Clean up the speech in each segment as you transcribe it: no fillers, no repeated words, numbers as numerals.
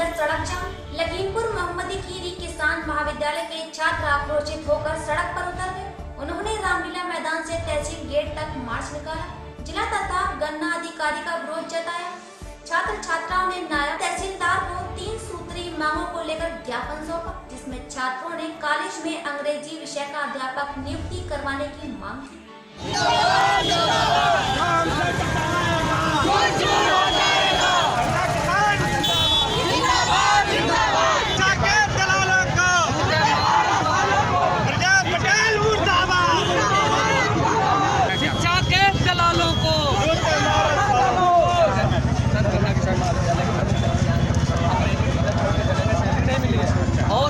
Kilometre सड़क जाम। लखीमपुर मोहम्मदी कीरी किसान महाविद्यालय के छात्र आक्रोशित होकर सड़क पर उतर गए। उन्होंने रामलीला मैदान से तहसील गेट तक मार्च निकाला। जिला तथा गन्ना अधिकारी का विरोध जताया। छात्र छात्राओं ने नायब तहसीलदार को 3 सूत्री मांगों को लेकर ज्ञापन सौंपा, जिसमें छात्रों ने कॉलेज में अंग्रेजी विषय का अध्यापक नियुक्ति करवाने की मांग की।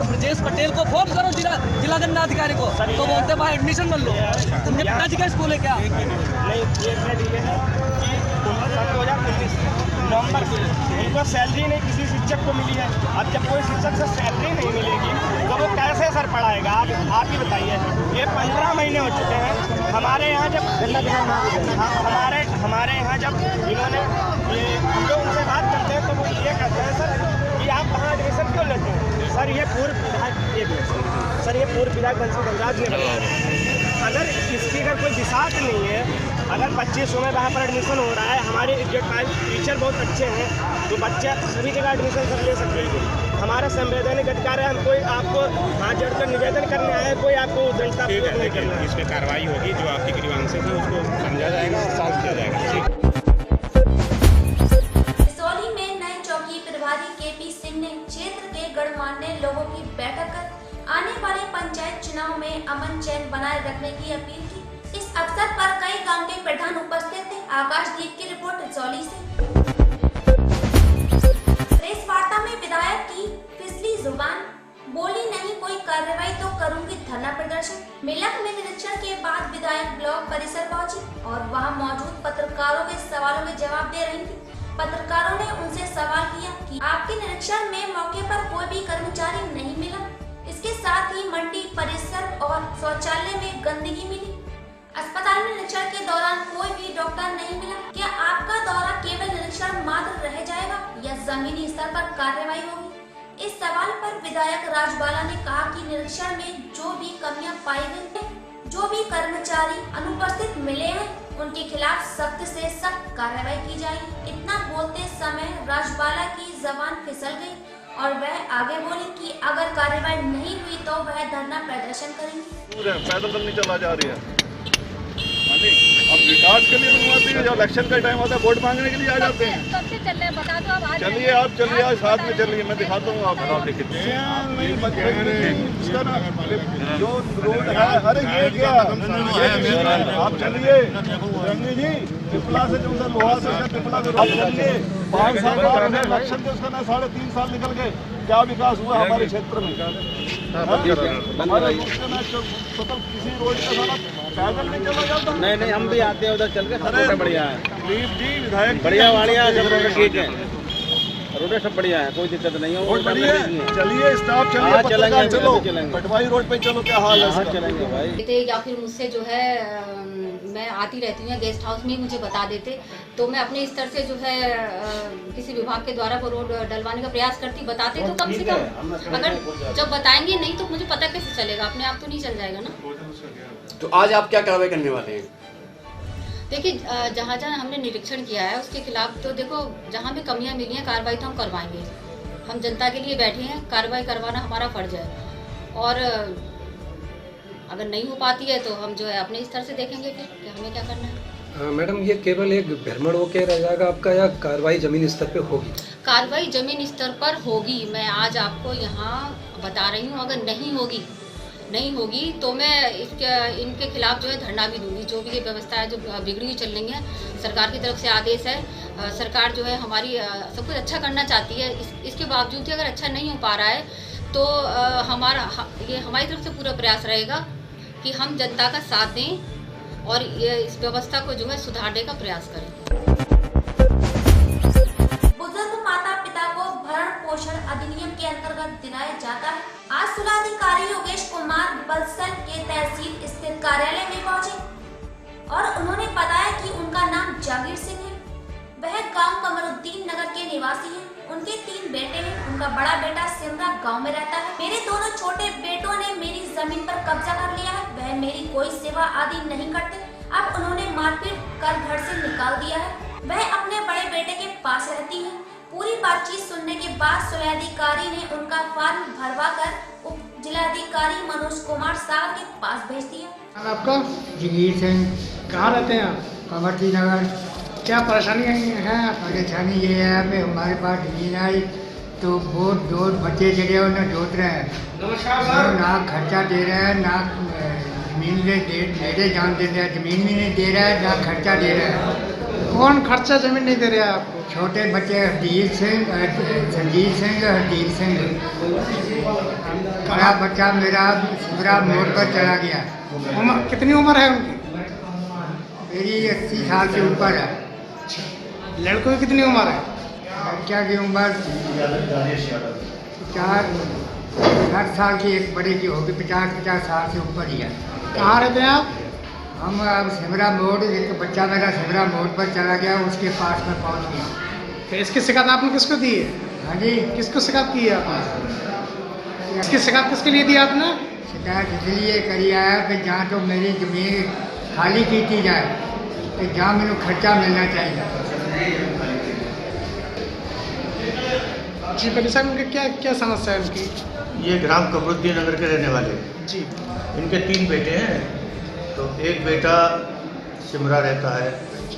ब्रजेश पटेल को फोन करो जिला गन्ना अधिकारी को, तो बोलते भाई एडमिशन कर लो। उनके पिताजी का स्कूल है क्या? नहीं, ये है कि 2019 नवंबर की उनको सैलरी नहीं किसी शिक्षक को मिली है। अब जब कोई शिक्षक से सैलरी नहीं मिलेगी तो वो कैसे सर पढ़ाएगा? आप ही बताइए। ये 15 महीने हो चुके हैं। हमारे यहाँ जब हमारे यहाँ जब इन्होंने ये हम लोग उनसे बात करते हैं तो वो ये कहते हैं सर कि आप वहाँ एडमिशन क्यों लेते हैं? सर ये पूर्व विधायक बंसी गंगराज ने बताया, अगर इसकी अगर कोई विसात नहीं है, अगर 25 में वहाँ पर एडमिशन हो रहा है, हमारे टीचर बहुत अच्छे हैं तो बच्चे सभी जगह एडमिशन कर ले सकते हैं। हमारा संवैधानिक अधिकार है। हम कोई आपको हाथ जोड़कर निवेदन करने आए, कोई आपको जनता नहीं करना। इस पर कार्रवाई होगी, जो आपकी ग्रीवांसेस है उसको समझा जाएगा और सॉल्व किया जाएगा। केपी सिंह ने क्षेत्र के गणमान्य लोगों की बैठक कर आने वाले पंचायत चुनाव में अमन चैन बनाए रखने की अपील की। इस अवसर पर कई गांव के प्रधान उपस्थित थे। आकाशदीप की रिपोर्ट रजौली से। प्रेस वार्ता में विधायक की फिसली जुबान, बोली नहीं कोई कार्रवाई तो करूंगी धरना प्रदर्शन। मेलक में निरीक्षण के बाद विधायक ब्लॉक परिसर पहुंची और वहां मौजूद पत्रकारों के सवालों के जवाब दे रही थी। पत्रकारों ने उनसे सवाल किया कि आपके निरीक्षण में मौके पर कोई भी कर्मचारी नहीं मिला, इसके साथ ही मंडी परिसर और शौचालय में गंदगी मिली, अस्पताल में निरीक्षण के दौरान कोई भी डॉक्टर नहीं मिला। क्या आपका दौरा केवल निरीक्षण मात्र रह जाएगा या जमीनी स्तर पर कार्रवाई होगी? इस सवाल पर विधायक राजबाला ने कहा कि निरीक्षण में जो भी कमियां पाई गई है, जो भी कर्मचारी अनुपस्थित मिले हैं, उनके खिलाफ सख्त से सख्त कार्रवाई की जाएगी। इतना बोलते समय राजबाला की जबान फिसल गई और वह आगे बोली कि अगर कार्रवाई नहीं हुई तो वह धरना प्रदर्शन करेंगे। पैदल नहीं चला जा रही है। अब विकास के लिए बनवाती है, जब इलेक्शन का टाइम आता है वोट मांगने के लिए आ जाते हैं। चलिए आप चलिए, आज साथ में चलिए, मैं दिखाता हूँ आपको। जो रोड है, अरे ये क्या आप चलिए रंगी जी, पिपला से जो उधर लोहा से पिपला आप चलिए। 5 साल बाद इलेक्शन थे, उसका 3.5 साल निकल गए। क्या विकास हुआ हमारे क्षेत्र में? किसी रोड का पैदल नहीं चला जाता। नहीं, हम भी आते हैं उधर चल के। अरे बढ़िया है, प्लीज जी विधायक बढ़िया सब रोड ठीक है, रोड सब बढ़िया है, कोई दिक्कत नहीं है। चलिए स्टाफ चलिए, पत्रकार चलो, पटवाई रोड पे चलो। क्या हाल है? चलेंगे भाई। या फिर मुझसे जो है मैं आती रहती हूँ गेस्ट हाउस में, मुझे बता देते तो मैं अपने स्तर से जो है किसी विभाग के द्वारा वो रोड डलवाने का प्रयास करती, बताते तो कम से कम। अगर जब बताएंगे नहीं तो मुझे पता कैसे चलेगा? अपने आप तो नहीं चल जाएगा ना। तो आज आप क्या कार्रवाई करने वाले हैं? देखिए, जहाँ जहाँ हमने निरीक्षण किया है उसके खिलाफ तो देखो, जहाँ भी कमियाँ मिली हैं कार्रवाई तो हम करवाएंगे। हम जनता के लिए बैठे हैं, कार्रवाई करवाना हमारा फर्ज है। और अगर नहीं हो पाती है तो हम जो है अपने स्तर से देखेंगे फिर कि हमें क्या करना है। मैडम, ये केवल एक भ्रमण होके रह जाएगा आपका या कार्रवाई जमीन स्तर पे होगी? कार्रवाई जमीन स्तर पर होगी। मैं आज आपको यहाँ बता रही हूँ, अगर नहीं होगी तो मैं इनके खिलाफ जो है धरना भी दूंगी। जो भी ये व्यवस्था है जो बिगड़ी हुई चल रही है, सरकार की तरफ से आदेश है। सरकार जो है हमारी सब कुछ अच्छा करना चाहती है, इसके बावजूद भी अगर अच्छा नहीं हो पा रहा है तो ये हमारी तरफ से पूरा प्रयास रहेगा कि हम जनता का साथ दें और ये इस व्यवस्था को जो है सुधारने का प्रयास करें। बुजुर्ग माता पिता को भरण पोषण अधिनियम के अंतर्गत दिलाया जाता है। आज जिलाधिकारी योगेश कुमार बलसल के तहसील स्थित कार्यालय में पहुंचे और उन्होंने बताया कि उनका नाम जागीर सिंह है। वह गांव कमरुद्दीन नगर के निवासी हैं। उनके 3 बेटे हैं। उनका उनका बड़ा बेटा सिमरा गांव में रहता है। मेरे दोनों छोटे बेटों ने मेरी जमीन पर कब्जा कर लिया है। वह मेरी कोई सेवा आदि नहीं करते। अब उन्होंने मारपीट कर घर से निकाल दिया है। वह अपने बड़े बेटे के पास रहती है। पूरी बातचीत सुनने के बाद जिलाधिकारी ने उनका फॉर्म भरवा कर उप जिलाधिकारी मनोज कुमार साह के पास भेज दिया। आपका जगीर सिंह। कहाँ रहते हैं आप? कमरती नगर। क्या परेशानी है? परेशानी ये है कि हमारे पास जमीन आई तो वो दो बच्चे चले उन्हें जोत रहे हैं, ना खर्चा दे रहे हैं, ना जमीन मेरे जान दे रहे हैं, जमीन भी नहीं दे रहा है, ना खर्चा दे रहे हैं। कौन खर्चा जमीन नहीं दे रहा है आपको? छोटे बच्चे हरदीप सिंह, संजीव सिंह, हरदीप सिंह। बड़ा बच्चा मेरा सिमरा मोड़ पर चला गया। कितनी उम्र है उनकी? मेरी 80 साल से ऊपर है। लड़कों की कितनी उम्र है? बच्चा की उम्र 60 साल की, एक बड़े की होगी 50 साल से ऊपर ही है। कहाँ रहते हैं आप? हम अब सिमरा मोड़, एक बच्चा मेरा सिमरा मोड़ पर चला गया, उसके पास में पहुंच गया। तो इसकी शिकायत आपने किसको दी है? हाँ जी। किसको शिकायत की है आपने? इसकी शिकायत किसके लिए दी आपने? शिकायत इसलिए करी है कि जहाँ तो मेरी जमीन खाली की जाए तो जहाँ मैंने खर्चा मिलना चाहिए। जी पहले साहब, उनकी क्या क्या समस्या है उनकी? ये ग्राम कमरुद्दीन नगर के रहने वाले हैं जी। इनके 3 बेटे हैं। तो एक बेटा सिमरा रहता है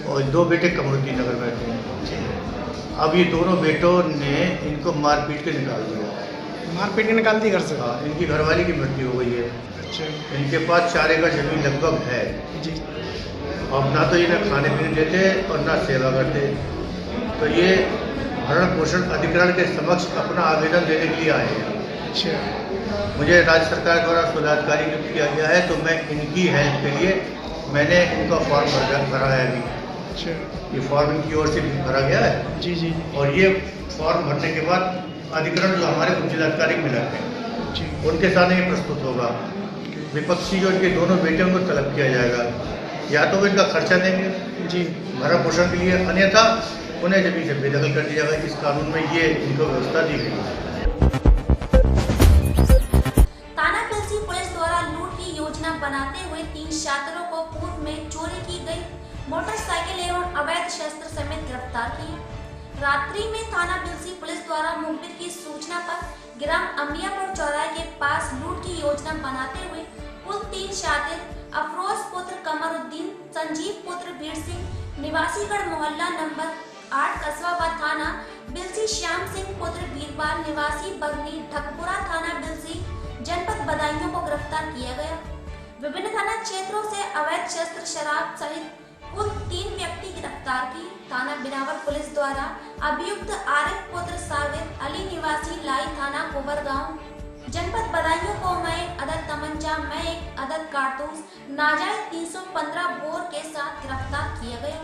और 2 बेटे कमरुद्दीन नगर में रहते हैं। अब ये दोनों बेटों ने इनको मारपीट के निकाल दिया। मारपीट के निकाल दी घर से? हाँ, इनकी घरवाली की मृत्यु हो गई है। अच्छा। इनके पास 4 एकड़ जमीन लगभग है जी। अब ना तो इन्हें खाने पीने देते और ना सेवा करते। तो ये भरण पोषण अधिकरण के समक्ष अपना आवेदन देने के लिए आए हैं। अच्छा। मुझे राज्य सरकार द्वारा जिलाधिकारी नियुक्त किया गया है, तो मैं इनकी हेल्प के लिए मैंने इनका फॉर्म भरा है अभी। अच्छा। ये फॉर्म इनकी ओर से भरा गया है। जी जी। और ये फॉर्म भरने के बाद अधिकरण जो हमारे उप जिलाधिकारी मिला है उनके सामने ये प्रस्तुत होगा। विपक्षी जो इनके दोनों बेटे उनको तलब किया जाएगा, या तो वो इनका खर्चा देंगे जी भरण पोषण के लिए, अन्यथा उन्हें जमीन से बेदखल कर दिया जाएगा। इस कानून में ये इनको व्यवस्था दी गई है। थाना पिलसी पुलिस द्वारा लूट की योजना बनाते हुए 3 छात्रों को पूर्व में चोरी की गई मोटरसाइकिल एवं अवैध शस्त्र समेत गिरफ्तार किए। रात्रि में थाना पिलसी पुलिस द्वारा मुखबिर की सूचना पर ग्राम अम्बियापुर चौराहे के पास लूट की योजना बनाते हुए कुल 3 शातिर अफरोज पुत्र कमरुद्दीन, संजीव पुत्र वीर सिंह निवासीगढ़ मोहल्ला नंबर 8 कस्बा थाना बिलसी, श्याम सिंह पुत्र वीरपाल निवासी बगनी ढकपुरा थाना बिलसी जनपद बदायूं को गिरफ्तार किया गया। विभिन्न थाना क्षेत्रों से अवैध शस्त्र शराब सहित कुल 3 व्यक्ति गिरफ्तार की। थाना बिनावर पुलिस द्वारा अभियुक्त आरिफ पुत्र सागिर अली निवासी लाई थाना कोबरगांव जनपद बदायूं को मैं अदद तमंचा में 1 अदद कारतूस नाजायज 315 बोर के साथ गिरफ्तार किया गया।